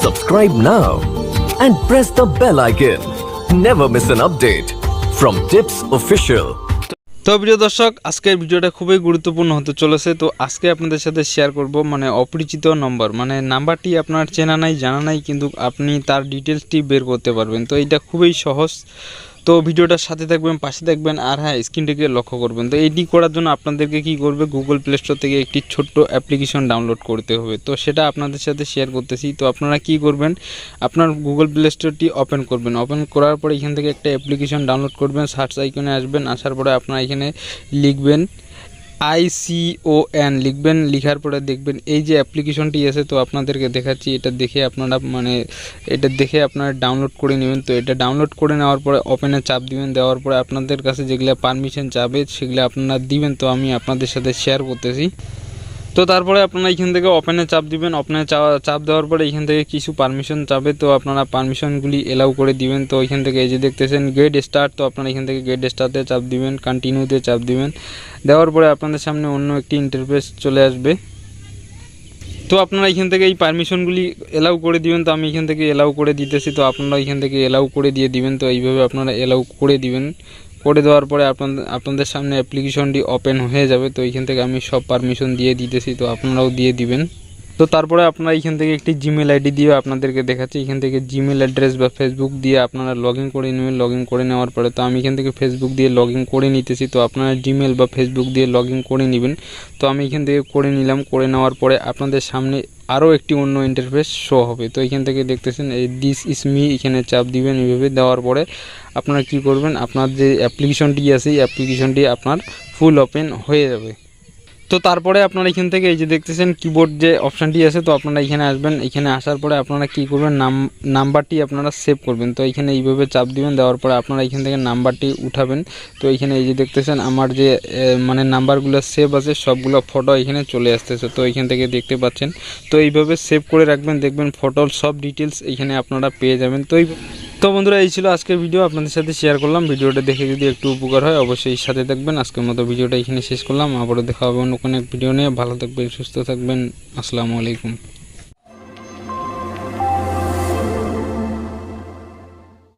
Subscribe now and press the bell icon. Never miss an update from Tips Official. তো প্রিয় দর্শক, আজকের ভিডিওটা খুবই গুরুত্বপূর্ণ হতে চলেছে। তো আজকে আপনাদের সাথে শেয়ার করব মানে অপরিচিত নম্বর, মানে নাম্বারটি আপনার চেনা নাই জানা নাই কিন্তু আপনি তার ডিটেলসটি বের করতে পারবেন। তো এটা খুবই সহজ। তো ভিডিওটার সাথে থাকবেন, পাশে থাকবেন, আর হ্যাঁ স্ক্রিনটিকে লক্ষ্য করবেন। তো এইটি করার জন্য আপনাদেরকে কি করবে, গুগল প্লে স্টোর থেকে একটি ছোট্ট অ্যাপ্লিকেশন ডাউনলোড করতে হবে। তো সেটা আপনাদের সাথে শেয়ার করতেছি। তো আপনারা কি করবেন, আপনার গুগল প্লে স্টোরটি ওপেন করবেন। ওপেন করার পরে এখান থেকে একটা অ্যাপ্লিকেশন ডাউনলোড করবেন, সার্চ আইকনে আসবেন, আসার পরে আপনারা এখানে লিখবেন ICON লিখবেন। লিখার পরে দেখবেন এই যে অ্যাপ্লিকেশনটি আছে, তো আপনাদেরকে দেখাচ্ছি। এটা দেখে আপনারা ডাউনলোড করে নেবেন। তো এটা ডাউনলোড করে নেওয়ার পরে ওপেনে চাপ দিবেন। দেওয়ার পরে আপনাদের কাছে যেগুলো পারমিশন চাবে সেগুলো আপনারা দিবেন। তো আমি আপনাদের সাথে শেয়ার করতেছি। তো তারপরে আপনারা এখান থেকে ওপেনে চাপ দিবেন। ওপেনে চাপ দেওয়ার পরে এখান থেকে কিছু পারমিশন চাবে, তো আপনারা পারমিশনগুলি এলাও করে দিবেন। তো এখান থেকে এই যে দেখতেছেন গেট স্টার্ট, তো আপনারা এখান থেকে গেট স্টার্টে চাপ দিবেন, কন্টিনিউতে চাপ দিবেন। দেওয়ার পরে আপনাদের সামনে অন্য একটি ইন্টারফেস চলে আসবে। তো আপনারা এখান থেকে এই পারমিশনগুলি এলাও করে দিবেন। তো আমি এখান থেকে এলাও করে দিতেছি, তো আপনারা এখান থেকে এলাও করে দিয়ে দিবেন। তো এইভাবে আপনারা এলাও করে দিবেন। করে দেওয়ার পরে আপনাদের সামনে অ্যাপ্লিকেশনটি ওপেন হয়ে যাবে। তো এখান থেকে আমি সব পারমিশন দিয়ে দিতেছি, তো আপনারাও দিয়ে দিবেন। তো তারপরে আপনারা এখান থেকে একটি জিমেল আইডি দিয়ে আপনাদেরকে দেখাচ্ছি। এখান থেকে জিমেল অ্যাড্রেস বা ফেসবুক দিয়ে আপনারা লগ ইন করে নেবেন। লগ ইন করে নেওয়ার পরে তো আমি এখান থেকে ফেসবুক দিয়ে লগ ইন করে নিতেছি। তো আপনারা জিমেল বা ফেসবুক দিয়ে লগ ইন করে নেবেন। তো আমি এখান থেকে করে নিলাম। করে নেওয়ার পরে আপনাদের সামনে আরও একটি অন্য ইন্টারফেস শো হবে। তো এখান থেকে দেখতেছেন এই দিস ইজ মি, এখানে চাপ দিবেন। এইভাবে দেওয়ার পরে আপনারা কি করবেন, আপনার যে অ্যাপ্লিকেশনটি আছে এই অ্যাপ্লিকেশনটি আপনার ফুল ওপেন হয়ে যাবে। তো তারপরে আপনারা এখান থেকে এই যে দেখতেছেন কিবোর্ড যে অপশানটি আছে, তো আপনারা এখানে আসবেন। এখানে আসার পরে আপনারা কি করবেন, নাম্বারটি আপনারা সেভ করবেন। তো এখানে এইভাবে চাপ দিবেন। দেওয়ার পরে আপনারা এখান থেকে নাম্বারটি উঠাবেন। তো এখানে এই যে দেখতেছেন আমার যে মানে নাম্বারগুলো সেভ আছে সবগুলো ফটো এখানে চলে আসতেছে। তো এখান থেকে দেখতে পাচ্ছেন। তো এইভাবে সেভ করে রাখবেন, দেখবেন ফটোর সব ডিটেলস এখানে আপনারা পেয়ে যাবেন। তো বন্ধুরা, এই ছিল আজকের ভিডিও, আপনাদের সাথে শেয়ার করলাম। ভিডিওটা দেখে যদি একটু উপকার হয় অবশ্যই সাথে থাকবেন। আজকের মতো ভিডিওটা এখানে শেষ করলাম। আবারও দেখা হবে অন্য কোনো এক ভিডিও নিয়ে। ভালো থাকবেন, সুস্থ থাকবেন। আসসালামু আলাইকুম।